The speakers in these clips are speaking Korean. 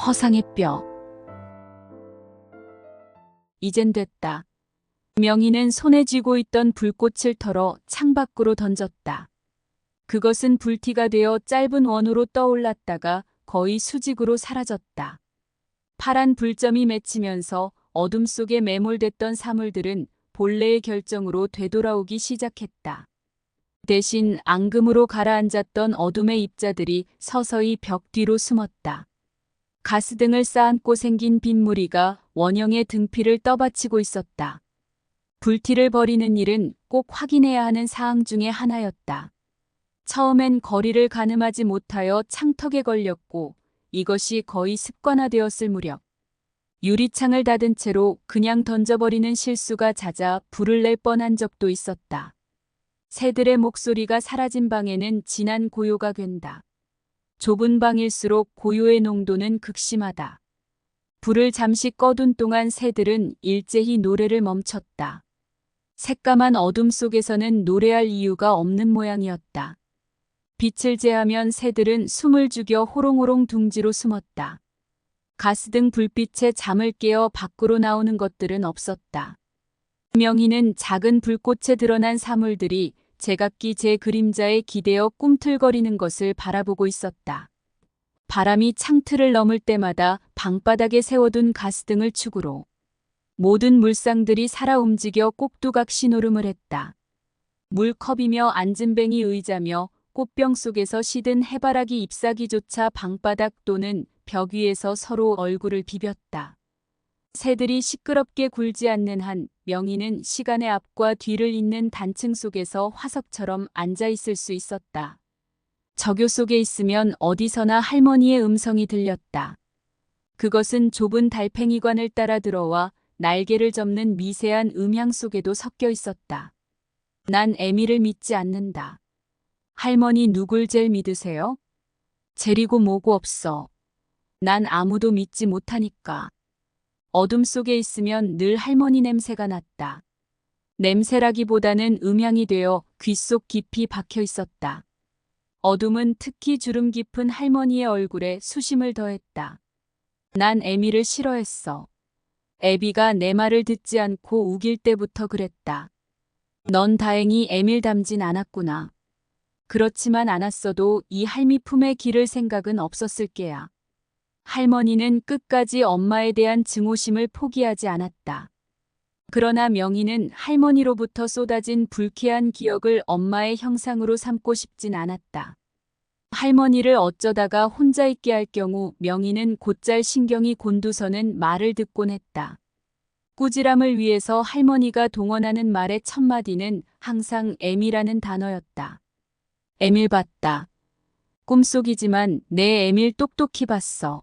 허상의 뼈. 이젠 됐다. 명희는 손에 쥐고 있던 불꽃을 털어 창밖으로 던졌다. 그것은 불티가 되어 짧은 원으로 떠올랐다가 거의 수직으로 사라졌다. 파란 불점이 맺히면서 어둠 속에 매몰됐던 사물들은 본래의 결정으로 되돌아오기 시작했다. 대신 앙금으로 가라앉았던 어둠의 입자들이 서서히 벽 뒤로 숨었다. 가스등을 쌓안고 생긴 빗무리가 원형의 등피를 떠받치고 있었다. 불티를 버리는 일은 꼭 확인해야 하는 사항 중에 하나였다. 처음엔 거리를 가늠하지 못하여 창턱에 걸렸고 이것이 거의 습관화되었을 무렵 유리창을 닫은 채로 그냥 던져버리는 실수가 잦아 불을 낼 뻔한 적도 있었다. 새들의 목소리가 사라진 방에는 진한 고요가 된다. 좁은 방일수록 고요의 농도는 극심하다. 불을 잠시 꺼둔 동안 새들은 일제히 노래를 멈췄다. 새까만 어둠 속에서는 노래할 이유가 없는 모양이었다. 빛을 제하면 새들은 숨을 죽여 호롱호롱 둥지로 숨었다. 가스등 불빛에 잠을 깨어 밖으로 나오는 것들은 없었다. 명희는 작은 불꽃에 드러난 사물들이 제각기 제 그림자에 기대어 꿈틀거리는 것을 바라보고 있었다. 바람이 창틀을 넘을 때마다 방바닥에 세워둔 가스등을 축으로 모든 물상들이 살아 움직여 꼭두각 신호름을 했다. 물컵이며 안진뱅이 의자며 꽃병 속에서 시든 해바라기 잎사귀조차 방바닥 또는 벽 위에서 서로 얼굴을 비볐다. 새들이 시끄럽게 굴지 않는 한 명희는 시간의 앞과 뒤를 잇는 단층 속에서 화석처럼 앉아 있을 수 있었다. 저교 속에 있으면 어디서나 할머니의 음성이 들렸다. 그것은 좁은 달팽이관을 따라 들어와 날개를 접는 미세한 음향 속에도 섞여 있었다. 난 에미를 믿지 않는다. 할머니 누굴 제일 믿으세요? 제리고 뭐고 없어. 난 아무도 믿지 못하니까. 어둠 속에 있으면 늘 할머니 냄새가 났다. 냄새라기보다는 음향이 되어 귓속 깊이 박혀 있었다. 어둠은 특히 주름 깊은 할머니의 얼굴에 수심을 더했다. 난 에미를 싫어했어. 애비가 내 말을 듣지 않고 우길 때부터 그랬다. 넌 다행히 에밀 닮진 않았구나. 그렇지만 않았어도 이 할미 품에 기를 생각은 없었을 게야. 할머니는 끝까지 엄마에 대한 증오심을 포기하지 않았다. 그러나 명희는 할머니로부터 쏟아진 불쾌한 기억을 엄마의 형상으로 삼고 싶진 않았다. 할머니를 어쩌다가 혼자 있게 할 경우 명희는 곧잘 신경이 곤두서는 말을 듣곤 했다. 꾸지람을 위해서 할머니가 동원하는 말의 첫 마디는 항상 에미라는 단어였다. 에밀 봤다. 꿈속이지만 내 에밀 똑똑히 봤어.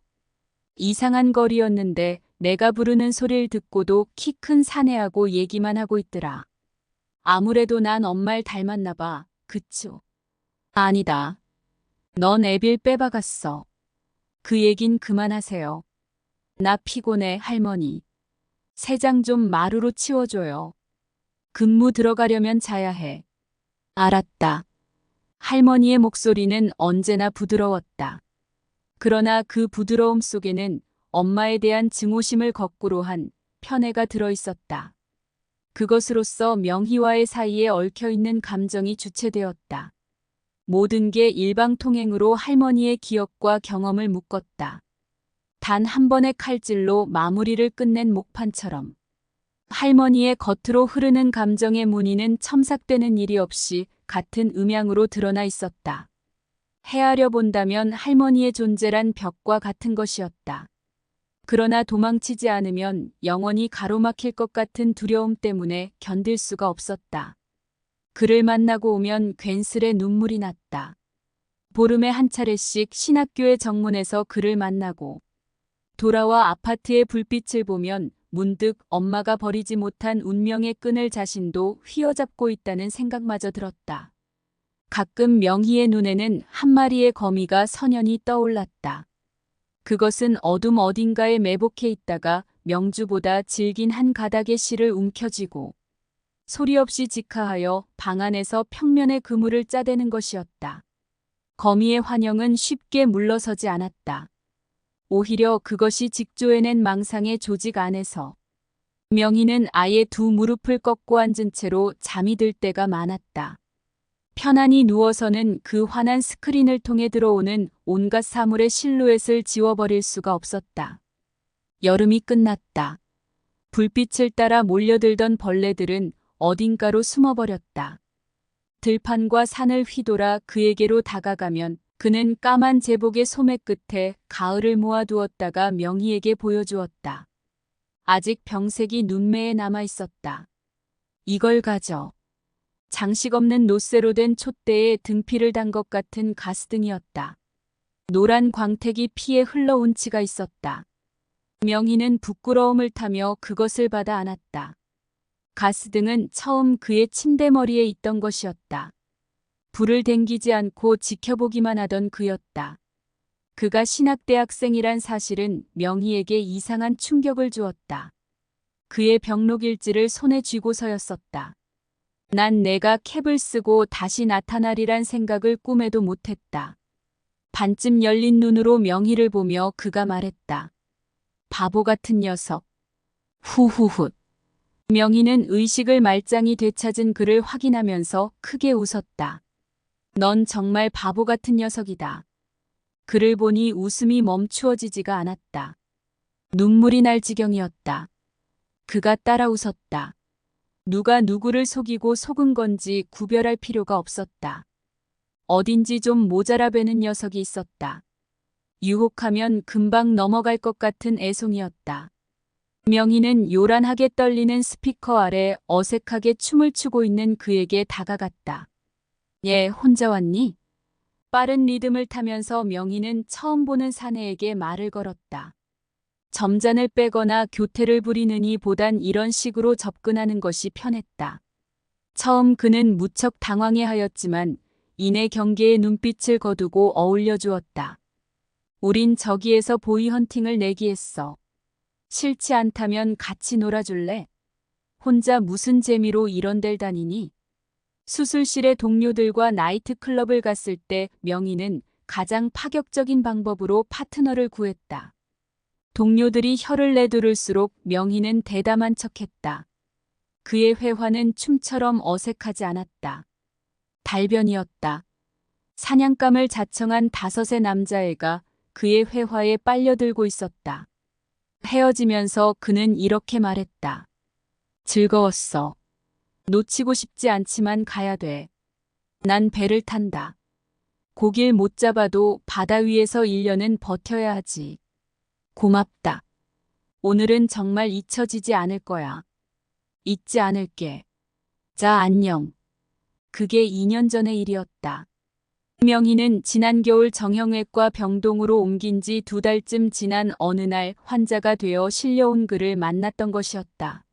이상한 거리였는데 내가 부르는 소리를 듣고도 키 큰 사내하고 얘기만 하고 있더라. 아무래도 난 엄마를 닮았나 봐. 그쵸? 아니다. 넌 애빌 빼박았어. 그 얘긴 그만하세요. 나 피곤해, 할머니. 새장 좀 마루로 치워줘요. 근무 들어가려면 자야 해. 알았다. 할머니의 목소리는 언제나 부드러웠다. 그러나 그 부드러움 속에는 엄마에 대한 증오심을 거꾸로 한 편애가 들어있었다. 그것으로써 명희와의 사이에 얽혀있는 감정이 주체되었다. 모든 게 일방통행으로 할머니의 기억과 경험을 묶었다. 단 한 번의 칼질로 마무리를 끝낸 목판처럼. 할머니의 겉으로 흐르는 감정의 무늬는 첨삭되는 일이 없이 같은 음향으로 드러나 있었다. 헤아려 본다면 할머니의 존재란 벽과 같은 것이었다. 그러나 도망치지 않으면 영원히 가로막힐 것 같은 두려움 때문에 견딜 수가 없었다. 그를 만나고 오면 괜스레 눈물이 났다. 보름에 한 차례씩 신학교의 정문에서 그를 만나고 돌아와 아파트의 불빛을 보면 문득 엄마가 버리지 못한 운명의 끈을 자신도 휘어잡고 있다는 생각마저 들었다. 가끔 명희의 눈에는 한 마리의 거미가 선연히 떠올랐다. 그것은 어둠 어딘가에 매복해 있다가 명주보다 질긴 한 가닥의 실을 움켜쥐고 소리 없이 직하하여 방 안에서 평면의 그물을 짜대는 것이었다. 거미의 환영은 쉽게 물러서지 않았다. 오히려 그것이 직조해낸 망상의 조직 안에서 명희는 아예 두 무릎을 꺾고 앉은 채로 잠이 들 때가 많았다. 편안히 누워서는 그 환한 스크린을 통해 들어오는 온갖 사물의 실루엣을 지워버릴 수가 없었다. 여름이 끝났다. 불빛을 따라 몰려들던 벌레들은 어딘가로 숨어버렸다. 들판과 산을 휘돌아 그에게로 다가가면 그는 까만 제복의 소매 끝에 가을을 모아두었다가 명희에게 보여주었다. 아직 병색이 눈매에 남아 있었다. 이걸 가져. 장식 없는 노쇠로 된 촛대에 등피를 단 것 같은 가스등이었다. 노란 광택이 피에 흘러 운치가 있었다. 명희는 부끄러움을 타며 그것을 받아 안았다. 가스등은 처음 그의 침대머리에 있던 것이었다. 불을 댕기지 않고 지켜보기만 하던 그였다. 그가 신학대학생이란 사실은 명희에게 이상한 충격을 주었다. 그의 병록일지를 손에 쥐고서였었다. 난 내가 캡을 쓰고 다시 나타나리란 생각을 꿈에도 못했다. 반쯤 열린 눈으로 명희를 보며 그가 말했다. 바보 같은 녀석. 후후훗. 명희는 의식을 말짱히 되찾은 그를 확인하면서 크게 웃었다. 넌 정말 바보 같은 녀석이다. 그를 보니 웃음이 멈추어지지가 않았다. 눈물이 날 지경이었다. 그가 따라 웃었다. 누가 누구를 속이고 속은 건지 구별할 필요가 없었다. 어딘지 좀 모자라 베는 녀석이 있었다. 유혹하면 금방 넘어갈 것 같은 애송이었다. 명희는 요란하게 떨리는 스피커 아래 어색하게 춤을 추고 있는 그에게 다가갔다. 얘 혼자 왔니? 빠른 리듬을 타면서 명희는 처음 보는 사내에게 말을 걸었다. 점잔을 빼거나 교태를 부리느니 보단 이런 식으로 접근하는 것이 편했다. 처음 그는 무척 당황해하였지만 이내 경계의 눈빛을 거두고 어울려 주었다. 우린 저기에서 보이 헌팅을 내기했어. 싫지 않다면 같이 놀아줄래? 혼자 무슨 재미로 이런 데를 다니니? 수술실의 동료들과 나이트클럽을 갔을 때 명희는 가장 파격적인 방법으로 파트너를 구했다. 동료들이 혀를 내두를수록 명희는 대담한 척했다. 그의 회화는 춤처럼 어색하지 않았다. 달변이었다. 사냥감을 자청한 5의 남자애가 그의 회화에 빨려들고 있었다. 헤어지면서 그는 이렇게 말했다. 즐거웠어. 놓치고 싶지 않지만 가야 돼. 난 배를 탄다. 고길 못 잡아도 바다 위에서 1년은 버텨야 하지. 고맙다. 오늘은 정말 잊혀지지 않을 거야. 잊지 않을게. 자, 안녕. 그게 2년 전의 일이었다. 명희는 지난 겨울 정형외과 병동으로 옮긴 지 2달쯤 지난 어느 날 환자가 되어 실려온 그를 만났던 것이었다.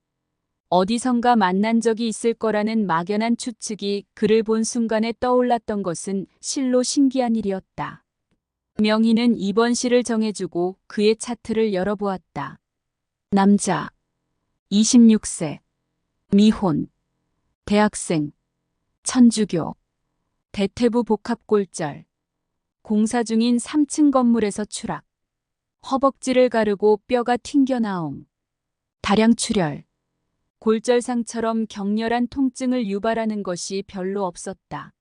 어디선가 만난 적이 있을 거라는 막연한 추측이 그를 본 순간에 떠올랐던 것은 실로 신기한 일이었다. 명희는 입원실을 정해주고 그의 차트를 열어보았다. 남자, 26세, 미혼, 대학생, 천주교, 대퇴부 복합골절, 공사 중인 3층 건물에서 추락, 허벅지를 가르고 뼈가 튕겨나옴, 다량출혈, 골절상처럼 격렬한 통증을 유발하는 것이 별로 없었다.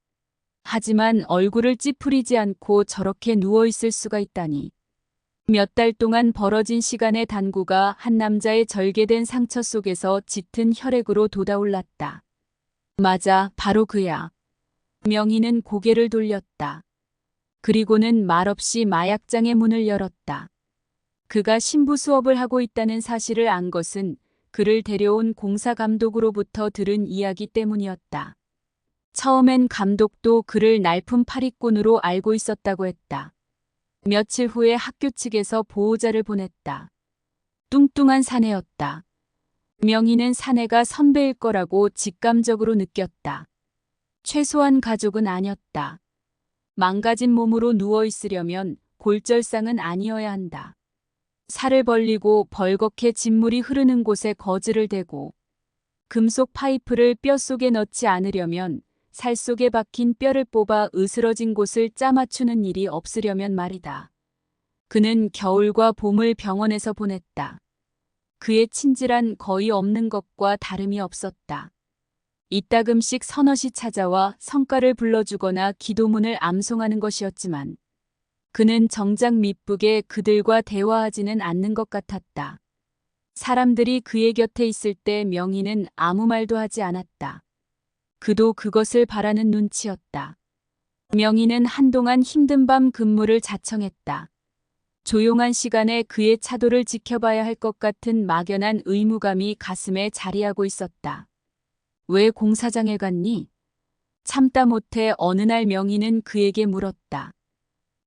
하지만 얼굴을 찌푸리지 않고 저렇게 누워있을 수가 있다니. 몇 달 동안 벌어진 시간의 단구가 한 남자의 절개된 상처 속에서 짙은 혈액으로 돋아올랐다. 맞아, 바로 그야. 명희는 고개를 돌렸다. 그리고는 말없이 마약장의 문을 열었다. 그가 신부 수업을 하고 있다는 사실을 안 것은 그를 데려온 공사 감독으로부터 들은 이야기 때문이었다. 처음엔 감독도 그를 날품 파리꾼으로 알고 있었다고 했다. 며칠 후에 학교 측에서 보호자를 보냈다. 뚱뚱한 사내였다. 명희는 사내가 선배일 거라고 직감적으로 느꼈다. 최소한 가족은 아니었다. 망가진 몸으로 누워있으려면 골절상은 아니어야 한다. 살을 벌리고 벌겋게 진물이 흐르는 곳에 거즈를 대고 금속 파이프를 뼈 속에 넣지 않으려면 살 속에 박힌 뼈를 뽑아 으스러진 곳을 짜맞추는 일이 없으려면 말이다. 그는 겨울과 봄을 병원에서 보냈다. 그의 친질한 거의 없는 것과 다름이 없었다. 이따금씩 서너시 찾아와 성가를 불러주거나 기도문을 암송하는 것이었지만 그는 정작 미쁘게 그들과 대화하지는 않는 것 같았다. 사람들이 그의 곁에 있을 때 명희는 아무 말도 하지 않았다. 그도 그것을 바라는 눈치였다. 명희는 한동안 힘든 밤 근무를 자청했다. 조용한 시간에 그의 차도를 지켜봐야 할 것 같은 막연한 의무감이 가슴에 자리하고 있었다. 왜 공사장에 갔니? 참다 못해 어느 날 명희는 그에게 물었다.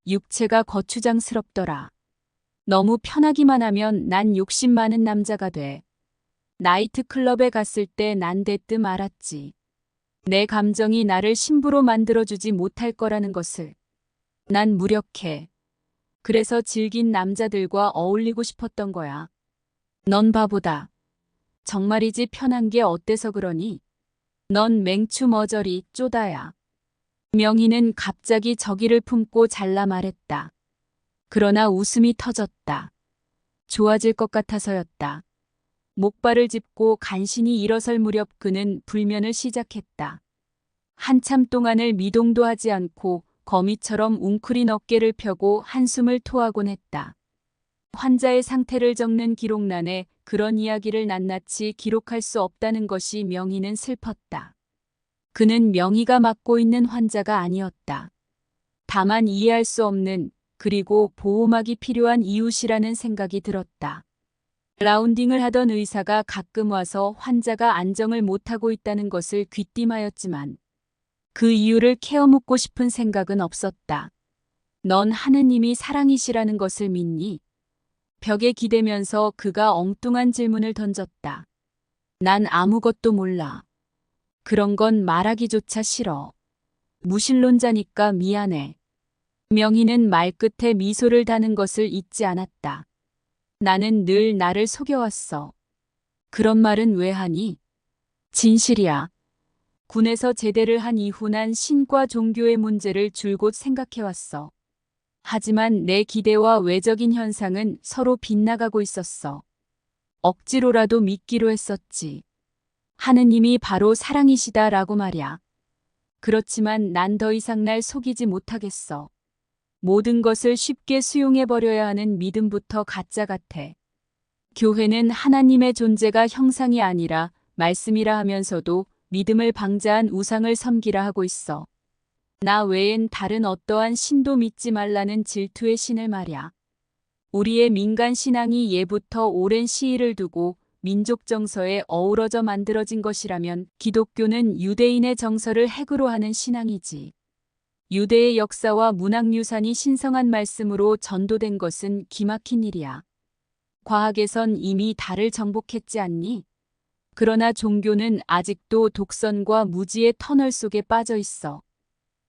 육체가 거추장스럽더라. 너무 편하기만 하면 난 욕심 많은 남자가 돼. 나이트클럽에 갔을 때 난 대뜸 알았지. 내 감정이 나를 신부로 만들어주지 못할 거라는 것을. 난 무력해. 그래서 질긴 남자들과 어울리고 싶었던 거야. 넌 바보다. 정말이지 편한 게 어때서 그러니? 넌 맹추 머저리 쪼다야. 명희는 갑자기 저기를 품고 잘라 말했다. 그러나 웃음이 터졌다. 좋아질 것 같아서였다. 목발을 짚고 간신히 일어설 무렵 그는 불면을 시작했다. 한참 동안을 미동도 하지 않고 거미처럼 웅크린 어깨를 펴고 한숨을 토하곤 했다. 환자의 상태를 적는 기록란에 그런 이야기를 낱낱이 기록할 수 없다는 것이 명희는 슬펐다. 그는 명희가 맡고 있는 환자가 아니었다. 다만 이해할 수 없는 그리고 보호막이 필요한 이웃이라는 생각이 들었다. 라운딩을 하던 의사가 가끔 와서 환자가 안정을 못하고 있다는 것을 귀띔하였지만 그 이유를 캐어묻고 싶은 생각은 없었다. 넌 하느님이 사랑이시라는 것을 믿니? 벽에 기대면서 그가 엉뚱한 질문을 던졌다. 난 아무것도 몰라. 그런 건 말하기조차 싫어. 무신론자니까 미안해. 명희는 말끝에 미소를 다는 것을 잊지 않았다. 나는 늘 나를 속여왔어. 그런 말은 왜 하니? 진실이야. 군에서 제대를 한 이후 난 신과 종교의 문제를 줄곧 생각해왔어. 하지만 내 기대와 외적인 현상은 서로 빗나가고 있었어. 억지로라도 믿기로 했었지. 하느님이 바로 사랑이시다라고 말이야. 그렇지만 난 더 이상 날 속이지 못하겠어. 모든 것을 쉽게 수용해버려야 하는 믿음부터 가짜 같아. 교회는 하나님의 존재가 형상이 아니라 말씀이라 하면서도 믿음을 방자한 우상을 섬기라 하고 있어. 나 외엔 다른 어떠한 신도 믿지 말라는 질투의 신을 말이야. 우리의 민간 신앙이 예부터 오랜 시일을 두고 민족 정서에 어우러져 만들어진 것이라면 기독교는 유대인의 정서를 핵으로 하는 신앙이지. 유대의 역사와 문학유산이 신성한 말씀으로 전도된 것은 기막힌 일이야. 과학에선 이미 달을 정복했지 않니? 그러나 종교는 아직도 독선과 무지의 터널 속에 빠져 있어.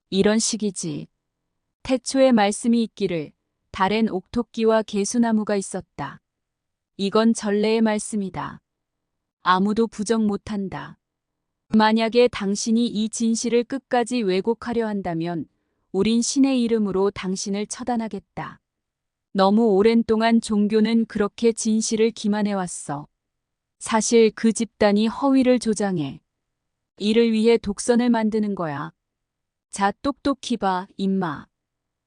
이런 식이지. 태초에 말씀이 있기를 달엔 옥토끼와 개수나무가 있었다. 이건 전래의 말씀이다. 아무도 부정 못한다. 만약에 당신이 이 진실을 끝까지 왜곡하려 한다면 우린 신의 이름으로 당신을 처단하겠다. 너무 오랜 동안 종교는 그렇게 진실을 기만해왔어. 사실 그 집단이 허위를 조장해. 이를 위해 독선을 만드는 거야. 자, 똑똑히 봐, 임마.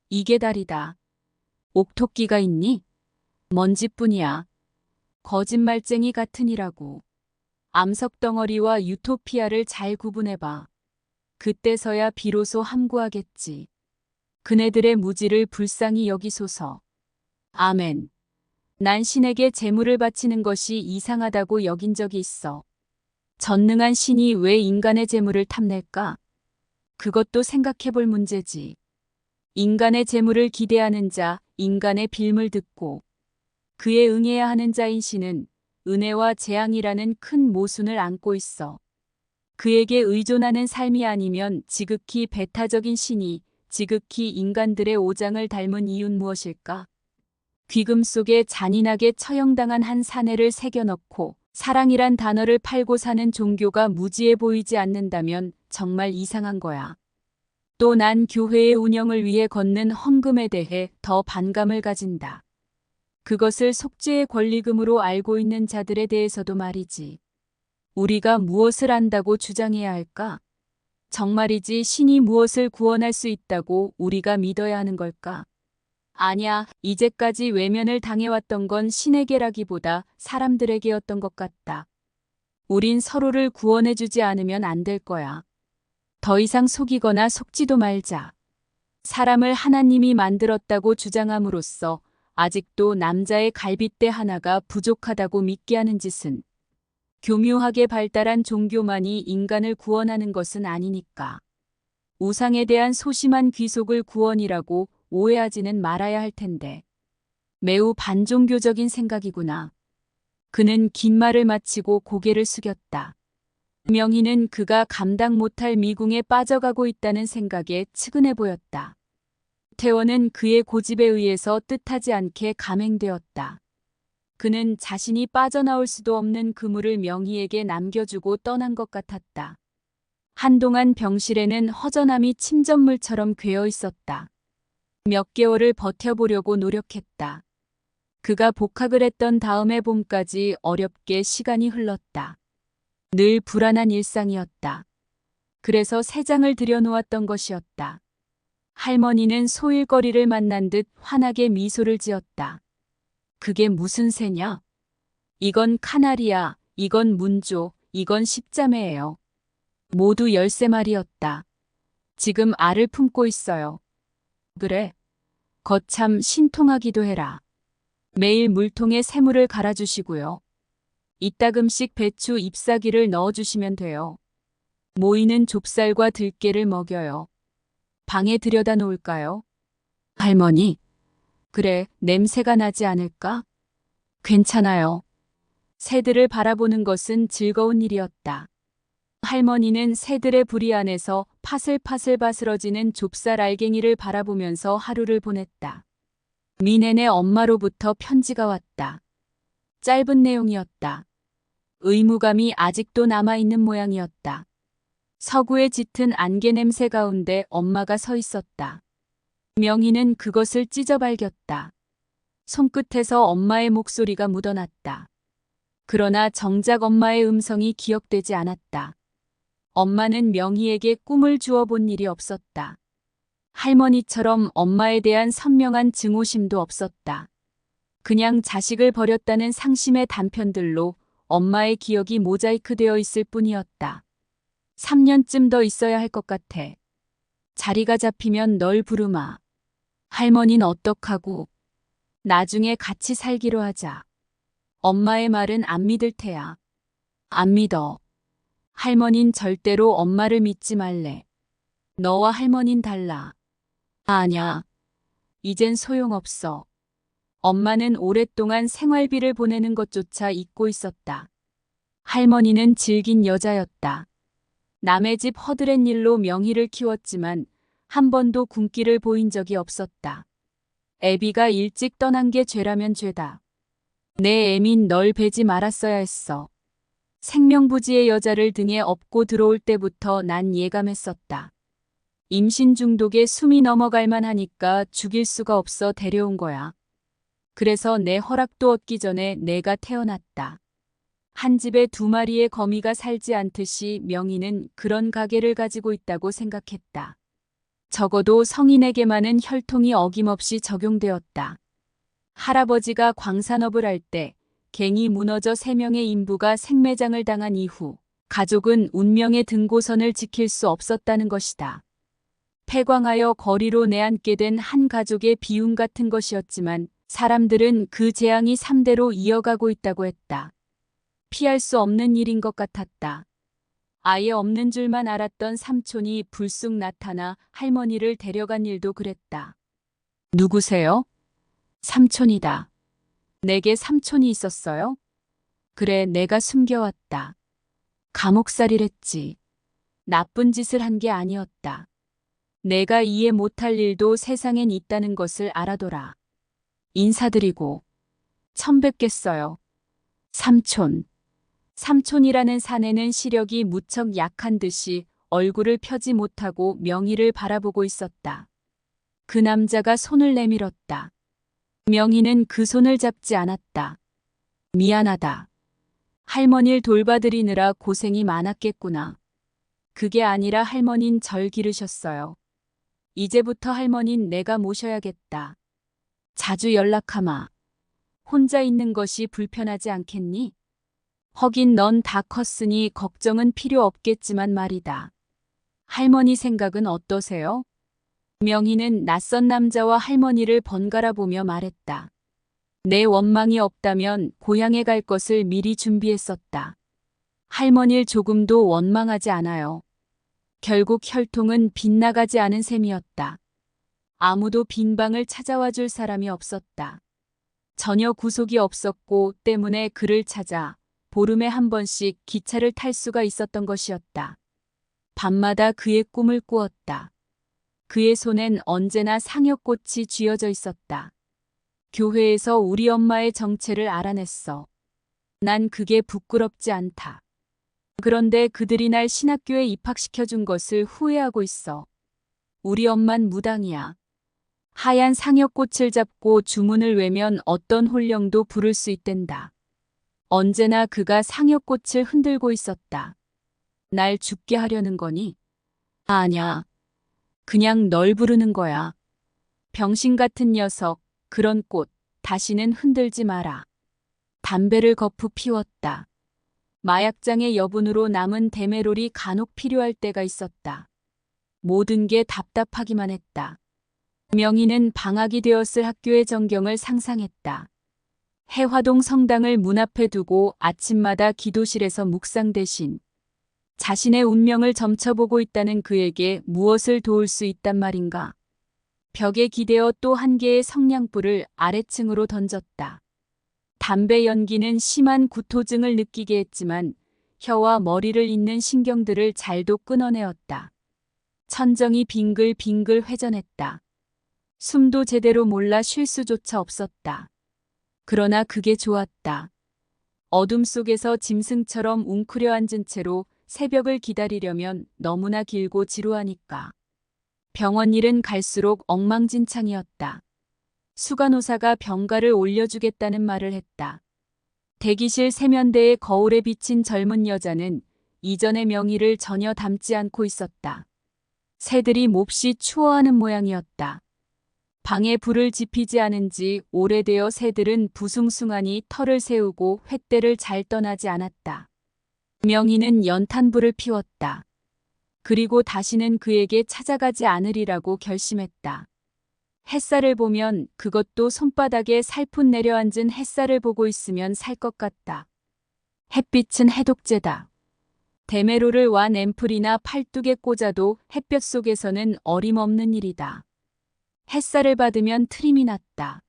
이게 달이다. 옥토끼가 있니? 먼지뿐이야. 거짓말쟁이 같으니라고. 암석덩어리와 유토피아를 잘 구분해봐. 그때서야 비로소 함구하겠지. 그네들의 무지를 불쌍히 여기소서. 아멘. 난 신에게 제물을 바치는 것이 이상하다고 여긴 적이 있어. 전능한 신이 왜 인간의 제물을 탐낼까? 그것도 생각해볼 문제지. 인간의 제물을 기대하는 자, 인간의 빌물 듣고 그에 응해야 하는 자인 신은 은혜와 재앙이라는 큰 모순을 안고 있어. 그에게 의존하는 삶이 아니면 지극히 배타적인 신이 지극히 인간들의 오장을 닮은 이유는 무엇일까? 귀금 속에 잔인하게 처형당한 한 사내를 새겨넣고 사랑이란 단어를 팔고 사는 종교가 무지해 보이지 않는다면 정말 이상한 거야. 또 난 교회의 운영을 위해 걷는 헌금에 대해 더 반감을 가진다. 그것을 속죄의 권리금으로 알고 있는 자들에 대해서도 말이지. 우리가 무엇을 안다고 주장해야 할까? 정말이지 신이 무엇을 구원할 수 있다고 우리가 믿어야 하는 걸까? 아냐, 이제까지 외면을 당해왔던 건 신에게라기보다 사람들에게였던 것 같다. 우린 서로를 구원해주지 않으면 안 될 거야. 더 이상 속이거나 속지도 말자. 사람을 하나님이 만들었다고 주장함으로써 아직도 남자의 갈빗대 하나가 부족하다고 믿게 하는 짓은 교묘하게 발달한 종교만이 인간을 구원하는 것은 아니니까. 우상에 대한 소심한 귀속을 구원이라고 오해하지는 말아야 할 텐데. 매우 반종교적인 생각이구나. 그는 긴 말을 마치고 고개를 숙였다. 명희는 그가 감당 못할 미궁에 빠져가고 있다는 생각에 측은해 보였다. 태원은 그의 고집에 의해서 뜻하지 않게 감행되었다. 그는 자신이 빠져나올 수도 없는 그물을 명희에게 남겨주고 떠난 것 같았다. 한동안 병실에는 허전함이 침전물처럼 괴어 있었다. 몇 개월을 버텨보려고 노력했다. 그가 복학을 했던 다음해 봄까지 어렵게 시간이 흘렀다. 늘 불안한 일상이었다. 그래서 새 장을 들여놓았던 것이었다. 할머니는 소일거리를 만난 듯 환하게 미소를 지었다. 그게 무슨 새냐? 이건 카나리아, 이건 문조, 이건 십자매예요. 모두 13마리였다. 지금 알을 품고 있어요. 그래. 거참 신통하기도 해라. 매일 물통에 새물을 갈아주시고요. 이따금씩 배추 잎사귀를 넣어주시면 돼요. 모이는 좁쌀과 들깨를 먹여요. 방에 들여다 놓을까요? 할머니. 그래, 냄새가 나지 않을까? 괜찮아요. 새들을 바라보는 것은 즐거운 일이었다. 할머니는 새들의 부리 안에서 파슬파슬 바스러지는 좁쌀 알갱이를 바라보면서 하루를 보냈다. 미넨의 엄마로부터 편지가 왔다. 짧은 내용이었다. 의무감이 아직도 남아있는 모양이었다. 서구의 짙은 안개 냄새 가운데 엄마가 서 있었다. 명희는 그것을 찢어발겼다. 손끝에서 엄마의 목소리가 묻어났다. 그러나 정작 엄마의 음성이 기억되지 않았다. 엄마는 명희에게 꿈을 주어 본 일이 없었다. 할머니처럼 엄마에 대한 선명한 증오심도 없었다. 그냥 자식을 버렸다는 상심의 단편들로 엄마의 기억이 모자이크되어 있을 뿐이었다. 3년쯤 더 있어야 할 것 같아. 자리가 잡히면 널 부르마. 할머니는 어떡하고. 나중에 같이 살기로 하자. 엄마의 말은 안 믿을 테야. 안 믿어. 할머닌 절대로 엄마를 믿지 말래. 너와 할머닌 달라. 아냐. 이젠 소용없어. 엄마는 오랫동안 생활비를 보내는 것조차 잊고 있었다. 할머니는 질긴 여자였다. 남의 집 허드렛 일로 명희를 키웠지만 한 번도 군기를 보인 적이 없었다. 애비가 일찍 떠난 게 죄라면 죄다. 내 애민 널 베지 말았어야 했어. 생명부지의 여자를 등에 업고 들어올 때부터 난 예감했었다. 임신 중독에 숨이 넘어갈 만하니까 죽일 수가 없어 데려온 거야. 그래서 내 허락도 얻기 전에 내가 태어났다. 한 집에 2마리의 거미가 살지 않듯이 명희는 그런 가게를 가지고 있다고 생각했다. 적어도 성인에게만은 혈통이 어김없이 적용되었다. 할아버지가 광산업을 할 때 갱이 무너져 3명의 인부가 생매장을 당한 이후 가족은 운명의 등고선을 지킬 수 없었다는 것이다. 폐광하여 거리로 내앉게 된 한 가족의 비움 같은 것이었지만 사람들은 그 재앙이 3대로 이어가고 있다고 했다. 피할 수 없는 일인 것 같았다. 아예 없는 줄만 알았던 삼촌이 불쑥 나타나 할머니를 데려간 일도 그랬다. 누구세요? 삼촌이다. 내게 삼촌이 있었어요? 그래, 내가 숨겨왔다. 감옥살이랬지. 나쁜 짓을 한 게 아니었다. 내가 이해 못할 일도 세상엔 있다는 것을 알아둬라. 인사드리고 처음 뵙겠어요. 삼촌. 삼촌이라는 사내는 시력이 무척 약한 듯이 얼굴을 펴지 못하고 명희를 바라보고 있었다. 그 남자가 손을 내밀었다. 명희는 그 손을 잡지 않았다. 미안하다. 할머니를 돌봐드리느라 고생이 많았겠구나. 그게 아니라 할머닌 절 기르셨어요. 이제부터 할머닌 내가 모셔야겠다. 자주 연락하마. 혼자 있는 것이 불편하지 않겠니? 허긴 넌 다 컸으니 걱정은 필요 없겠지만 말이다. 할머니 생각은 어떠세요? 명희는 낯선 남자와 할머니를 번갈아 보며 말했다. 내 원망이 없다면 고향에 갈 것을 미리 준비했었다. 할머니를 조금도 원망하지 않아요. 결국 혈통은 빗나가지 않은 셈이었다. 아무도 빈방을 찾아와 줄 사람이 없었다. 전혀 구속이 없었고 때문에 그를 찾아 보름에 한 번씩 기차를 탈 수가 있었던 것이었다. 밤마다 그의 꿈을 꾸었다. 그의 손엔 언제나 상여꽃이 쥐어져 있었다. 교회에서 우리 엄마의 정체를 알아냈어. 난 그게 부끄럽지 않다. 그런데 그들이 날 신학교에 입학시켜준 것을 후회하고 있어. 우리 엄만 무당이야. 하얀 상여꽃을 잡고 주문을 외면 어떤 홀령도 부를 수 있댄다. 언제나 그가 상여꽃을 흔들고 있었다. 날 죽게 하려는 거니? 아냐. 그냥 널 부르는 거야. 병신 같은 녀석, 그런 꽃, 다시는 흔들지 마라. 담배를 거푸 피웠다. 마약장의 여분으로 남은 데메롤이 간혹 필요할 때가 있었다. 모든 게 답답하기만 했다. 명희는 방학이 되었을 학교의 전경을 상상했다. 해화동 성당을 문 앞에 두고 아침마다 기도실에서 묵상 대신 자신의 운명을 점쳐보고 있다는 그에게 무엇을 도울 수 있단 말인가. 벽에 기대어 또 한 개의 성냥불을 아래층으로 던졌다. 담배 연기는 심한 구토증을 느끼게 했지만 혀와 머리를 잇는 신경들을 잘도 끊어내었다. 천정이 빙글빙글 회전했다. 숨도 제대로 몰라 쉴 수조차 없었다. 그러나 그게 좋았다. 어둠 속에서 짐승처럼 웅크려 앉은 채로 새벽을 기다리려면 너무나 길고 지루하니까. 병원 일은 갈수록 엉망진창이었다. 수간호사가 병가를 올려주겠다는 말을 했다. 대기실 세면대의 거울에 비친 젊은 여자는 이전의 명희를 전혀 닮지 않고 있었다. 새들이 몹시 추워하는 모양이었다. 방에 불을 지피지 않은 지 오래되어 새들은 부숭숭하니 털을 세우고 횃대를 잘 떠나지 않았다. 명희는 연탄불을 피웠다. 그리고 다시는 그에게 찾아가지 않으리라고 결심했다. 햇살을 보면 그것도 손바닥에 살푼 내려앉은 햇살을 보고 있으면 살 것 같다. 햇빛은 해독제다. 데메로를 완 앰플이나 팔뚝에 꽂아도 햇볕 속에서는 어림없는 일이다. 햇살을 받으면 트림이 났다.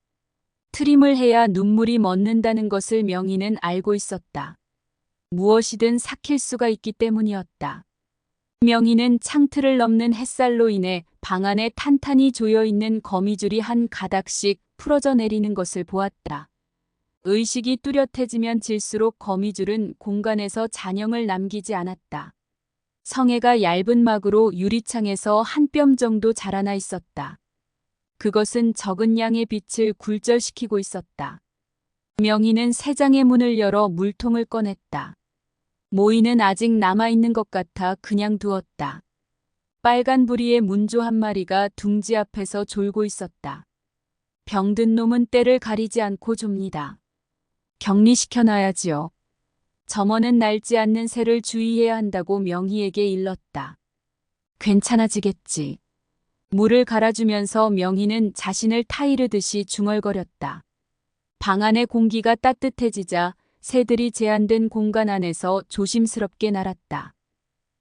트림을 해야 눈물이 멎는다는 것을 명희는 알고 있었다. 무엇이든 삭힐 수가 있기 때문이었다. 명희는 창틀을 넘는 햇살로 인해 방 안에 탄탄히 조여있는 거미줄이 한 가닥씩 풀어져 내리는 것을 보았다. 의식이 뚜렷해지면 질수록 거미줄은 공간에서 잔영을 남기지 않았다. 성애가 얇은 막으로 유리창에서 한 뼘 정도 자라나 있었다. 그것은 적은 양의 빛을 굴절시키고 있었다. 명희는 세 장의 문을 열어 물통을 꺼냈다. 모이는 아직 남아있는 것 같아 그냥 두었다. 빨간 부리의 문조 한 마리가 둥지 앞에서 졸고 있었다. 병든 놈은 때를 가리지 않고 좁니다. 격리시켜놔야지요. 점원은 날지 않는 새를 주의해야 한다고 명희에게 일렀다. 괜찮아지겠지. 물을 갈아주면서 명희는 자신을 타이르듯이 중얼거렸다. 방 안의 공기가 따뜻해지자 새들이 제한된 공간 안에서 조심스럽게 날았다.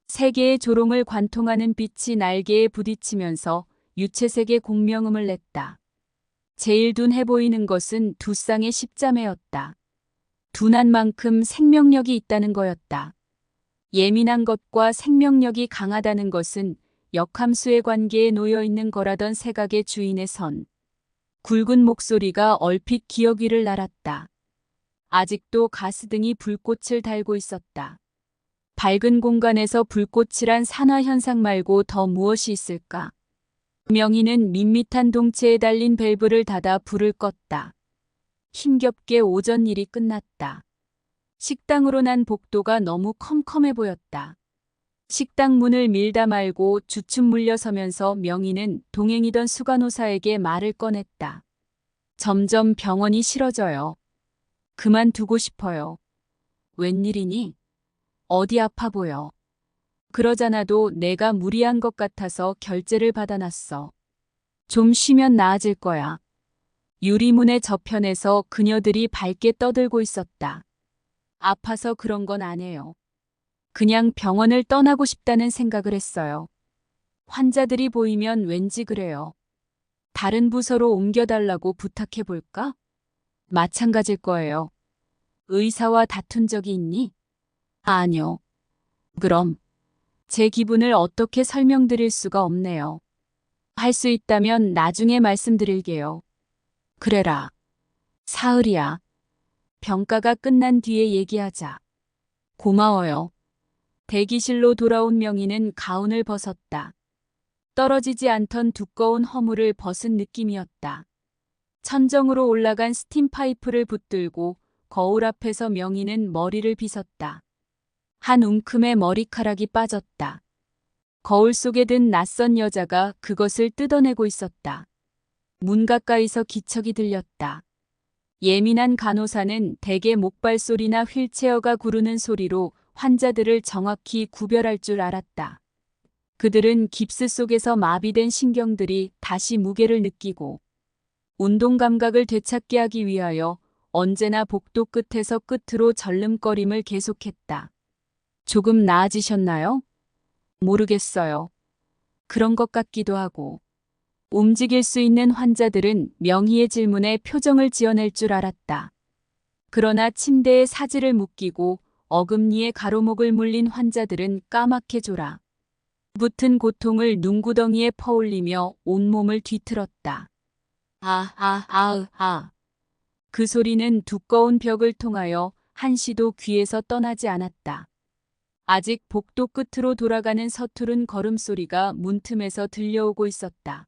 세 개의 조롱을 관통하는 빛이 날개에 부딪히면서 유채색의 공명음을 냈다. 제일 둔해 보이는 것은 두 쌍의 십자매였다. 둔한 만큼 생명력이 있다는 거였다. 예민한 것과 생명력이 강하다는 것은 역함수의 관계에 놓여 있는 거라던 새각의 주인의 선. 굵은 목소리가 얼핏 기억 위를 날았다. 아직도 가스등이 불꽃을 달고 있었다. 밝은 공간에서 불꽃이란 산화 현상 말고 더 무엇이 있을까? 명희는 밋밋한 동체에 달린 밸브를 닫아 불을 껐다. 힘겹게 오전 일이 끝났다. 식당으로 난 복도가 너무 컴컴해 보였다. 식당 문을 밀다 말고 주춤 물러서면서 명희는 동행이던 수간호사에게 말을 꺼냈다. 점점 병원이 싫어져요. 그만두고 싶어요. 웬일이니? 어디 아파 보여. 그러잖아도 내가 무리한 것 같아서 결제를 받아놨어. 좀 쉬면 나아질 거야. 유리문의 저편에서 그녀들이 밝게 떠들고 있었다. 아파서 그런 건 아니에요. 그냥 병원을 떠나고 싶다는 생각을 했어요. 환자들이 보이면 왠지 그래요. 다른 부서로 옮겨달라고 부탁해 볼까? 마찬가지일 거예요. 의사와 다툰 적이 있니? 아니요. 그럼 제 기분을 어떻게 설명드릴 수가 없네요. 할 수 있다면 나중에 말씀드릴게요. 그래라. 사흘이야. 병가가 끝난 뒤에 얘기하자. 고마워요. 대기실로 돌아온 명희는 가운을 벗었다. 떨어지지 않던 두꺼운 허물을 벗은 느낌이었다. 천정으로 올라간 스팀 파이프를 붙들고 거울 앞에서 명희는 머리를 빗었다. 한 움큼의 머리카락이 빠졌다. 거울 속에 든 낯선 여자가 그것을 뜯어내고 있었다. 문 가까이서 기척이 들렸다. 예민한 간호사는 대개 목발 소리나 휠체어가 구르는 소리로 환자들을 정확히 구별할 줄 알았다. 그들은 깁스 속에서 마비된 신경들이 다시 무게를 느끼고 운동 감각을 되찾게 하기 위하여 언제나 복도 끝에서 끝으로 절름거림을 계속했다. 조금 나아지셨나요? 모르겠어요. 그런 것 같기도 하고. 움직일 수 있는 환자들은 명희의 질문에 표정을 지어낼 줄 알았다. 그러나 침대에 사지를 묶이고 어금니에 가로목을 물린 환자들은 까맣게 졸아 붙은 고통을 눈구덩이에 퍼올리며 온몸을 뒤틀었다. 그 소리는 두꺼운 벽을 통하여 한시도 귀에서 떠나지 않았다. 아직 복도 끝으로 돌아가는 서투른 걸음소리가 문틈에서 들려오고 있었다.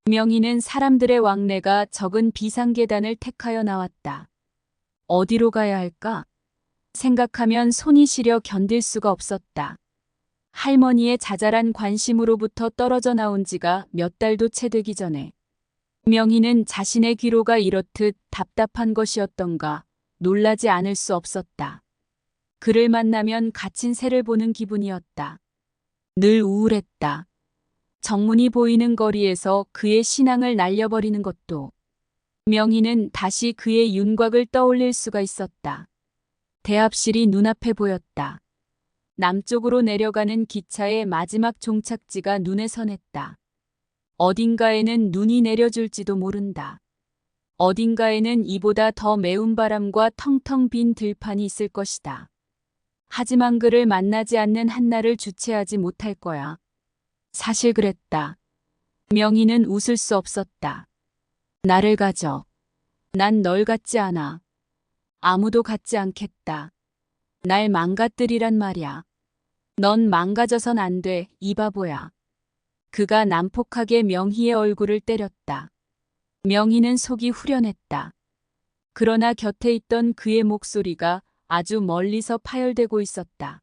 명희는 사람들의 왕래가 적은 비상계단을 택하여 나왔다. 어디로 가야 할까? 생각하면 손이 시려 견딜 수가 없었다. 할머니의 자잘한 관심으로부터 떨어져 나온 지가 몇 달도 채 되기 전에 명희는 자신의 귀로가 이렇듯 답답한 것이었던가 놀라지 않을 수 없었다. 그를 만나면 갇힌 새를 보는 기분이었다. 늘 우울했다. 정문이 보이는 거리에서 그의 신앙을 날려버리는 것도 명희는 다시 그의 윤곽을 떠올릴 수가 있었다. 대합실이 눈앞에 보였다. 남쪽으로 내려가는 기차의 마지막 종착지가 눈에 선했다. 어딘가에는 눈이 내려줄지도 모른다. 어딘가에는 이보다 더 매운 바람과 텅텅 빈 들판이 있을 것이다. 하지만 그를 만나지 않는 한날을 주체하지 못할 거야. 사실 그랬다. 명희는 웃을 수 없었다. 나를 가져. 난 널 갖지 않아. 아무도 갖지 않겠다. 날 망가뜨리란 말이야. 넌 망가져선 안 돼, 이 바보야. 그가 난폭하게 명희의 얼굴을 때렸다. 명희는 속이 후련했다. 그러나 곁에 있던 그의 목소리가 아주 멀리서 파열되고 있었다.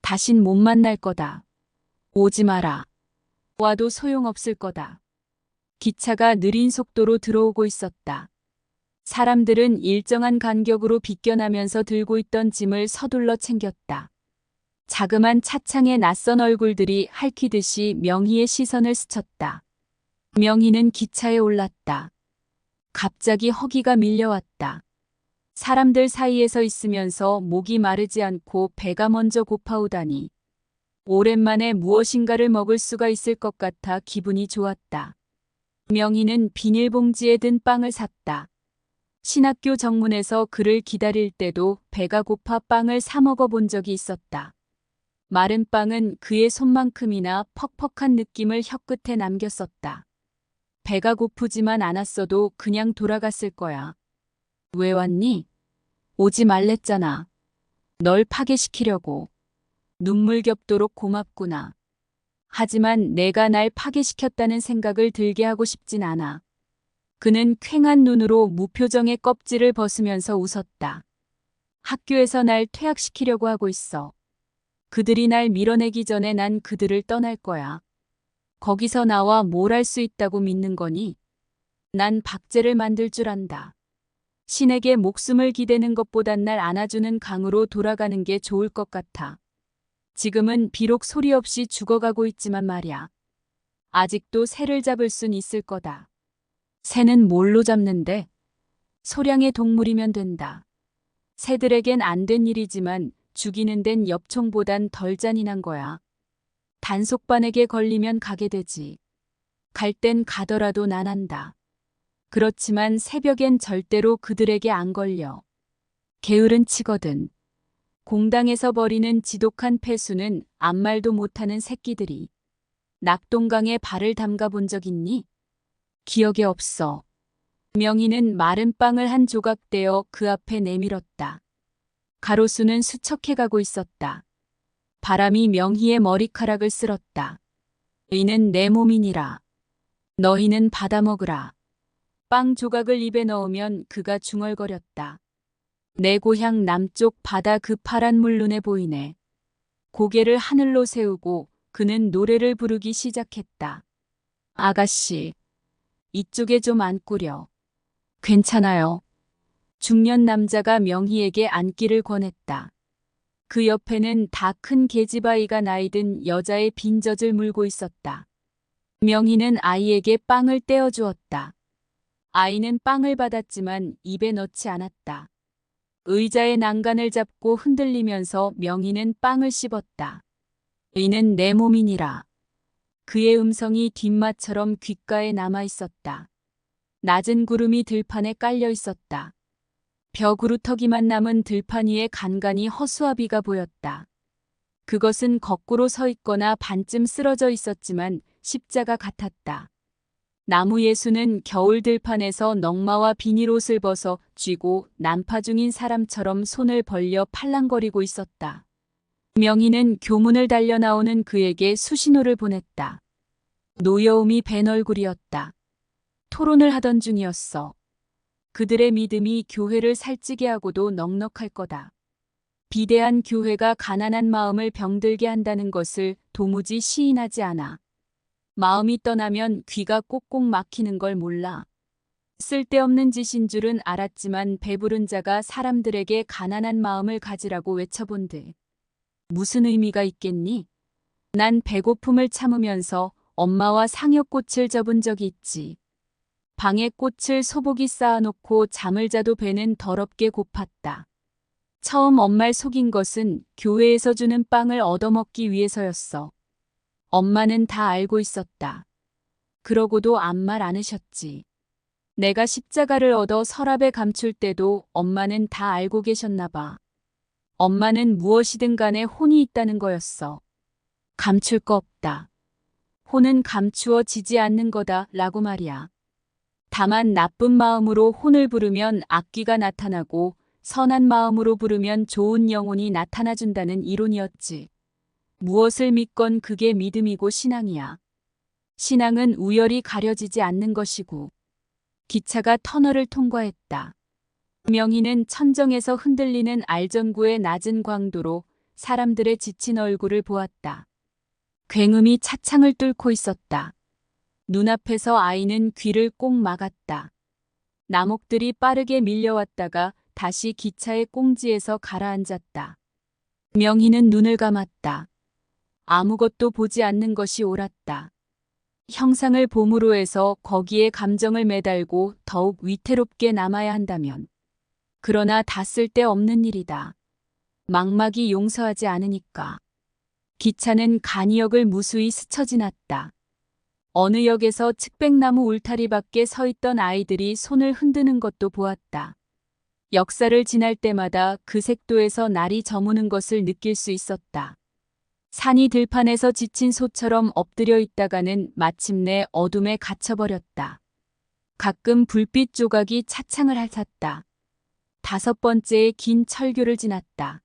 다신 못 만날 거다. 오지 마라. 와도 소용없을 거다. 기차가 느린 속도로 들어오고 있었다. 사람들은 일정한 간격으로 비껴나면서 들고 있던 짐을 서둘러 챙겼다. 자그만 차창에 낯선 얼굴들이 핥히듯이 명희의 시선을 스쳤다. 명희는 기차에 올랐다. 갑자기 허기가 밀려왔다. 사람들 사이에서 있으면서 목이 마르지 않고 배가 먼저 고파오다니. 오랜만에 무엇인가를 먹을 수가 있을 것 같아 기분이 좋았다. 명희는 비닐봉지에 든 빵을 샀다. 신학교 정문에서 그를 기다릴 때도 배가 고파 빵을 사 먹어본 적이 있었다. 마른 빵은 그의 손만큼이나 퍽퍽한 느낌을 혀끝에 남겼었다. 배가 고프지만 않았어도 그냥 돌아갔을 거야. 왜 왔니? 오지 말랬잖아. 널 파괴시키려고. 눈물겹도록 고맙구나. 하지만 내가 날 파괴시켰다는 생각을 들게 하고 싶진 않아. 그는 퀭한 눈으로 무표정의 껍질을 벗으면서 웃었다. 학교에서 날 퇴학시키려고 하고 있어. 그들이 날 밀어내기 전에 난 그들을 떠날 거야. 거기서 나와 뭘 할 수 있다고 믿는 거니? 난 박제를 만들 줄 안다. 신에게 목숨을 기대는 것보단 날 안아주는 강으로 돌아가는 게 좋을 것 같아. 지금은 비록 소리 없이 죽어가고 있지만 말야. 아직도 새를 잡을 순 있을 거다. 새는 뭘로 잡는데? 소량의 동물이면 된다. 새들에겐 안 된 일이지만 죽이는 데는 엽총보단 덜 잔인한 거야. 단속반에게 걸리면 가게 되지. 갈 땐 가더라도 난 한다. 그렇지만 새벽엔 절대로 그들에게 안 걸려. 게으른 치거든. 공당에서 벌이는 지독한 폐수는 아무 말도 못하는 새끼들이. 낙동강에 발을 담가 본 적 있니? 기억이 없어. 명희는 마른 빵을 한 조각 떼어 그 앞에 내밀었다. 가로수는 수척해가고 있었다. 바람이 명희의 머리카락을 쓸었다. 이는 내 몸이니라. 너희는 받아먹으라. 빵 조각을 입에 넣으면 그가 중얼거렸다. 내 고향 남쪽 바다 그 파란 물 눈에 보이네. 고개를 하늘로 세우고 그는 노래를 부르기 시작했다. 아가씨, 이쪽에 좀 앉구려. 괜찮아요. 중년 남자가 명희에게 앉기를 권했다. 그 옆에는 다 큰 계집아이가 나이든 여자의 빈젖을 물고 있었다. 명희는 아이에게 빵을 떼어주었다. 아이는 빵을 받았지만 입에 넣지 않았다. 의자의 난간을 잡고 흔들리면서 명희는 빵을 씹었다. 이는 내 몸이니라. 그의 음성이 뒷맛처럼 귓가에 남아 있었다. 낮은 구름이 들판에 깔려 있었다. 벼구루터기만 남은 들판 위에 간간히 허수아비가 보였다. 그것은 거꾸로 서 있거나 반쯤 쓰러져 있었지만 십자가 같았다. 나무 예수는 겨울 들판에서 넝마와 비닐옷을 벗어 쥐고 난파 중인 사람처럼 손을 벌려 팔랑거리고 있었다. 명희는 교문을 달려 나오는 그에게 수신호를 보냈다. 노여움이 밴 얼굴이었다. 토론을 하던 중이었어. 그들의 믿음이 교회를 살찌게 하고도 넉넉할 거다. 비대한 교회가 가난한 마음을 병들게 한다는 것을 도무지 시인하지 않아. 마음이 떠나면 귀가 꼭꼭 막히는 걸 몰라. 쓸데없는 짓인 줄은 알았지만 배부른 자가 사람들에게 가난한 마음을 가지라고 외쳐본들. 무슨 의미가 있겠니? 난 배고픔을 참으면서 엄마와 상여꽃을 접은 적이 있지. 방에 꽃을 소복이 쌓아놓고 잠을 자도 배는 더럽게 고팠다. 처음 엄마를 속인 것은 교회에서 주는 빵을 얻어먹기 위해서였어. 엄마는 다 알고 있었다. 그러고도 아무 말 않으셨지. 내가 십자가를 얻어 서랍에 감출 때도 엄마는 다 알고 계셨나 봐. 엄마는 무엇이든 간에 혼이 있다는 거였어. 감출 거 없다. 혼은 감추어지지 않는 거다 라고 말이야. 다만 나쁜 마음으로 혼을 부르면 악귀가 나타나고 선한 마음으로 부르면 좋은 영혼이 나타나준다는 이론이었지. 무엇을 믿건 그게 믿음이고 신앙이야. 신앙은 우열이 가려지지 않는 것이고. 기차가 터널을 통과했다. 명희는 천정에서 흔들리는 알전구의 낮은 광도로 사람들의 지친 얼굴을 보았다. 굉음이 차창을 뚫고 있었다. 눈앞에서 아이는 귀를 꼭 막았다. 나목들이 빠르게 밀려왔다가 다시 기차의 꽁지에서 가라앉았다. 명희는 눈을 감았다. 아무것도 보지 않는 것이 옳았다. 형상을 봄으로 해서 거기에 감정을 매달고 더욱 위태롭게 남아야 한다면. 그러나 다 쓸데없는 일이다. 망막이 용서하지 않으니까. 기차는 간이역을 무수히 스쳐 지났다. 어느 역에서 측백나무 울타리 밖에 서 있던 아이들이 손을 흔드는 것도 보았다. 역사를 지날 때마다 그 색도에서 날이 저무는 것을 느낄 수 있었다. 산이 들판에서 지친 소처럼 엎드려 있다가는 마침내 어둠에 갇혀버렸다. 가끔 불빛 조각이 차창을 핥았다. 5번째의 긴 철교를 지났다.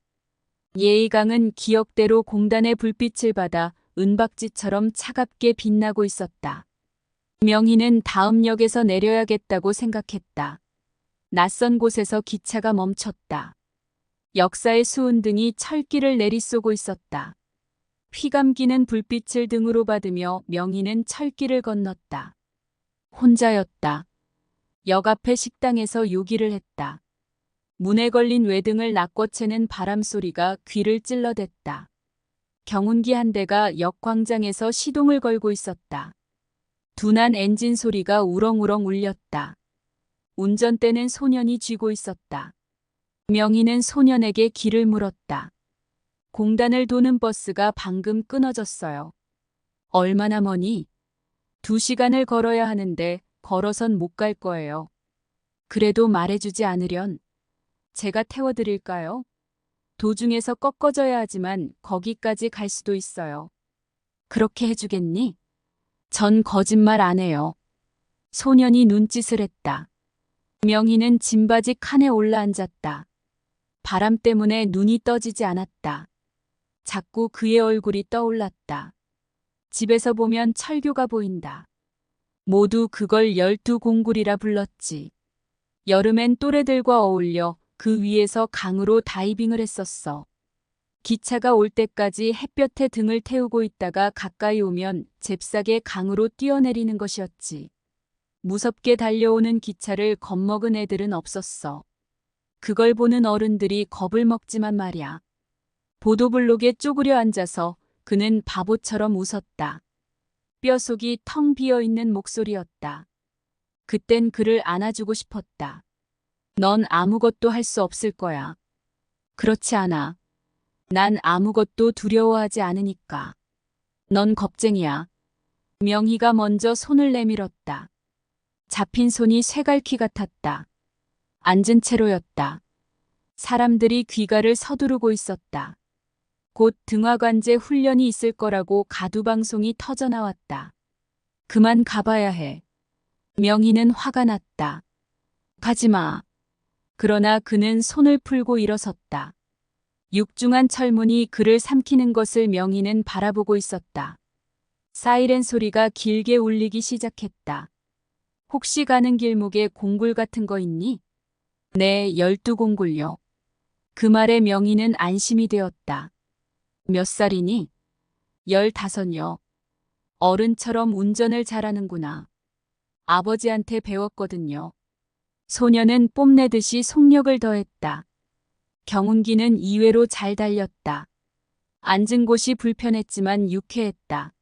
예의강은 기억대로 공단의 불빛을 받아 은박지처럼 차갑게 빛나고 있었다. 명희는 다음 역에서 내려야겠다고 생각했다. 낯선 곳에서 기차가 멈췄다. 역사의 수운등이 철길을 내리쏘고 있었다. 휘감기는 불빛을 등으로 받으며 명희는 철길을 건넜다. 혼자였다. 역 앞의 식당에서 요기를 했다. 문에 걸린 외등을 낚궈채는 바람소리가 귀를 찔러댔다. 경운기 한 대가 역 광장에서 시동을 걸고 있었다. 둔한 엔진 소리가 우렁우렁 울렸다. 운전대는 소년이 쥐고 있었다. 명희는 소년에게 길을 물었다. 공단을 도는 버스가 방금 끊어졌어요. 얼마나 머니? 2시간을 걸어야 하는데 걸어선 못 갈 거예요. 그래도 말해주지 않으련 제가 태워드릴까요? 도중에서 꺾어져야 하지만 거기까지 갈 수도 있어요. 그렇게 해주겠니? 전 거짓말 안 해요. 소년이 눈짓을 했다. 명희는 짐바지 칸에 올라앉았다. 바람 때문에 눈이 떠지지 않았다. 자꾸 그의 얼굴이 떠올랐다. 집에서 보면 철교가 보인다. 모두 그걸 12공굴이라 불렀지. 여름엔 또래들과 어울려 그 위에서 강으로 다이빙을 했었어. 기차가 올 때까지 햇볕에 등을 태우고 있다가 가까이 오면 잽싸게 강으로 뛰어내리는 것이었지. 무섭게 달려오는 기차를 겁먹은 애들은 없었어. 그걸 보는 어른들이 겁을 먹지만 말야. 보도블록에 쪼그려 앉아서 그는 바보처럼 웃었다. 뼈속이 텅 비어있는 목소리였다. 그땐 그를 안아주고 싶었다. 넌 아무것도 할 수 없을 거야. 그렇지 않아. 난 아무것도 두려워하지 않으니까. 넌 겁쟁이야. 명희가 먼저 손을 내밀었다. 잡힌 손이 쇠갈퀴 같았다. 앉은 채로였다. 사람들이 귀가를 서두르고 있었다. 곧 등화관제 훈련이 있을 거라고 가두방송이 터져나왔다. 그만 가봐야 해. 명희는 화가 났다. 가지마. 그러나 그는 손을 풀고 일어섰다. 육중한 철문이 그를 삼키는 것을 명희는 바라보고 있었다. 사이렌 소리가 길게 울리기 시작했다. 혹시 가는 길목에 공굴 같은 거 있니? 네, 12공굴요. 그 말에 명희는 안심이 되었다. 몇 살이니? 15요. 어른처럼 운전을 잘하는구나. 아버지한테 배웠거든요. 소녀는 뽐내듯이 속력을 더했다. 경운기는 이외로 잘 달렸다. 앉은 곳이 불편했지만 유쾌했다.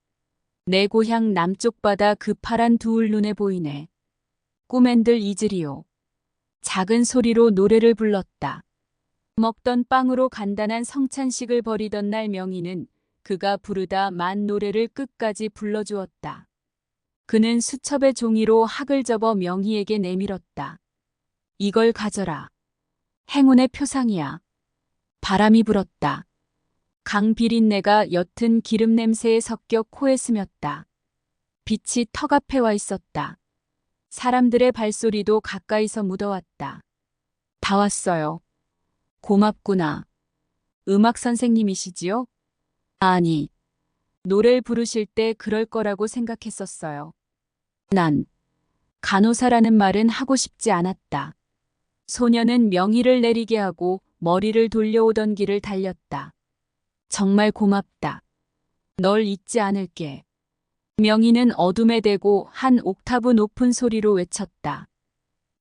내 고향 남쪽 바다 그 파란 두울 눈에 보이네. 꿈엔들 잊으리요. 작은 소리로 노래를 불렀다. 먹던 빵으로 간단한 성찬식을 벌이던 날 명희는 그가 부르다 만 노래를 끝까지 불러주었다. 그는 수첩의 종이로 학을 접어 명희에게 내밀었다. 이걸 가져라. 행운의 표상이야. 바람이 불었다. 강 비린내가 옅은 기름 냄새에 섞여 코에 스몄다. 빛이 턱 앞에 와 있었다. 사람들의 발소리도 가까이서 묻어왔다. 다 왔어요. 고맙구나. 음악 선생님이시지요? 아니, 노래를 부르실 때 그럴 거라고 생각했었어요. 난 간호사라는 말은 하고 싶지 않았다. 소녀는 명희를 내리게 하고 머리를 돌려오던 길을 달렸다. 정말 고맙다. 널 잊지 않을게. 명희는 어둠에 대고 한 옥타브 높은 소리로 외쳤다.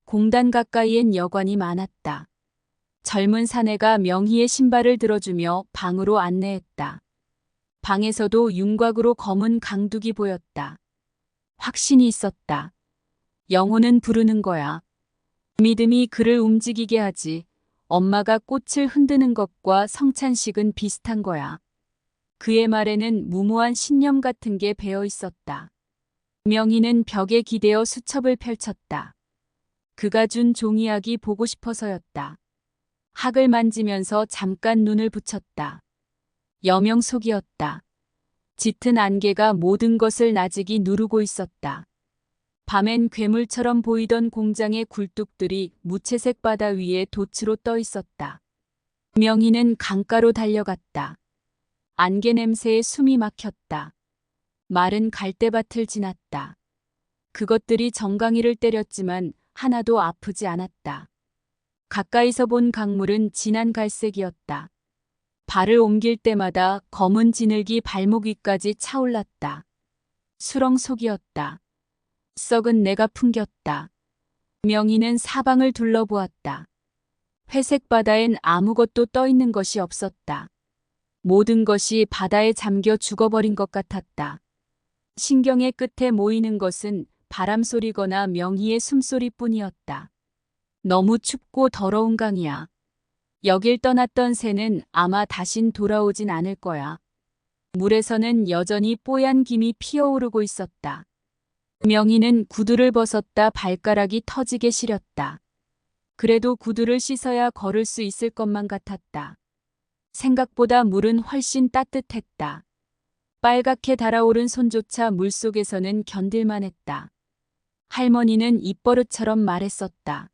공단 가까이엔 여관이 많았다. 젊은 사내가 명희의 신발을 들어주며 방으로 안내했다. 방에서도 윤곽으로 검은 강둑이 보였다. 확신이 있었다. 영혼은 부르는 거야. 믿음이 그를 움직이게 하지. 엄마가 꽃을 흔드는 것과 성찬식은 비슷한 거야. 그의 말에는 무모한 신념 같은 게 배어 있었다. 명희는 벽에 기대어 수첩을 펼쳤다. 그가 준 종이학이 보고 싶어서였다. 학을 만지면서 잠깐 눈을 붙였다. 여명속이었다. 짙은 안개가 모든 것을 나직이 누르고 있었다. 밤엔 괴물처럼 보이던 공장의 굴뚝들이 무채색 바다 위에 돛으로 떠 있었다. 명희는 강가로 달려갔다. 안개 냄새에 숨이 막혔다. 마른 갈대밭을 지났다. 그것들이 정강이를 때렸지만 하나도 아프지 않았다. 가까이서 본 강물은 진한 갈색이었다. 발을 옮길 때마다 검은 진흙이 발목 위까지 차올랐다. 수렁속이었다. 썩은 내가 풍겼다. 명희는 사방을 둘러보았다. 회색 바다엔 아무것도 떠 있는 것이 없었다. 모든 것이 바다에 잠겨 죽어버린 것 같았다. 신경의 끝에 모이는 것은 바람소리거나 명희의 숨소리뿐이었다. 너무 춥고 더러운 강이야. 여길 떠났던 새는 아마 다신 돌아오진 않을 거야. 물에서는 여전히 뽀얀 김이 피어오르고 있었다. 명희는 구두를 벗었다. 발가락이 터지게 시렸다. 그래도 구두를 씻어야 걸을 수 있을 것만 같았다. 생각보다 물은 훨씬 따뜻했다. 빨갛게 달아오른 손조차 물속에서는 견딜만 했다. 할머니는 입버릇처럼 말했었다.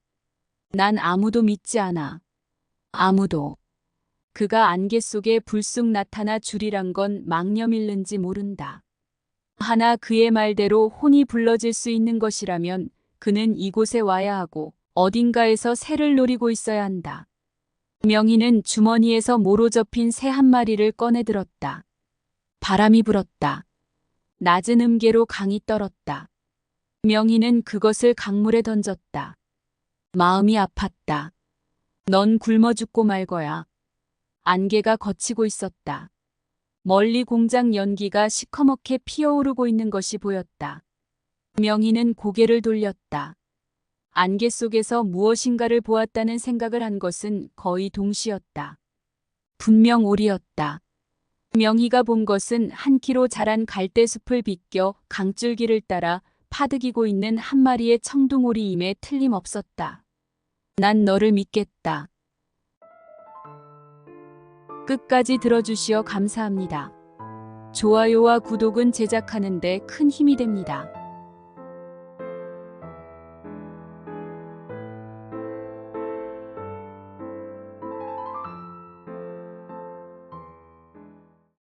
난 아무도 믿지 않아. 아무도. 그가 안개 속에 불쑥 나타나 줄이란 건 망념일는지 모른다. 하나 그의 말대로 혼이 불러질 수 있는 것이라면 그는 이곳에 와야 하고 어딘가에서 새를 노리고 있어야 한다. 명희는 주머니에서 모로 접힌 새 한 마리를 꺼내들었다. 바람이 불었다. 낮은 음계로 강이 떨었다. 명희는 그것을 강물에 던졌다. 마음이 아팠다. 넌 굶어 죽고 말 거야. 안개가 걷히고 있었다. 멀리 공장 연기가 시커멓게 피어오르고 있는 것이 보였다. 명희는 고개를 돌렸다. 안개 속에서 무엇인가를 보았다는 생각을 한 것은 거의 동시였다. 분명 오리였다. 명희가 본 것은 한 키로 자란 갈대숲을 비껴 강줄기를 따라 파득이고 있는 한 마리의 청둥오리임에 틀림없었다. 난 너를 믿겠다. 끝까지 들어주시어 감사합니다. 좋아요와 구독은 제작하는 데 큰 힘이 됩니다.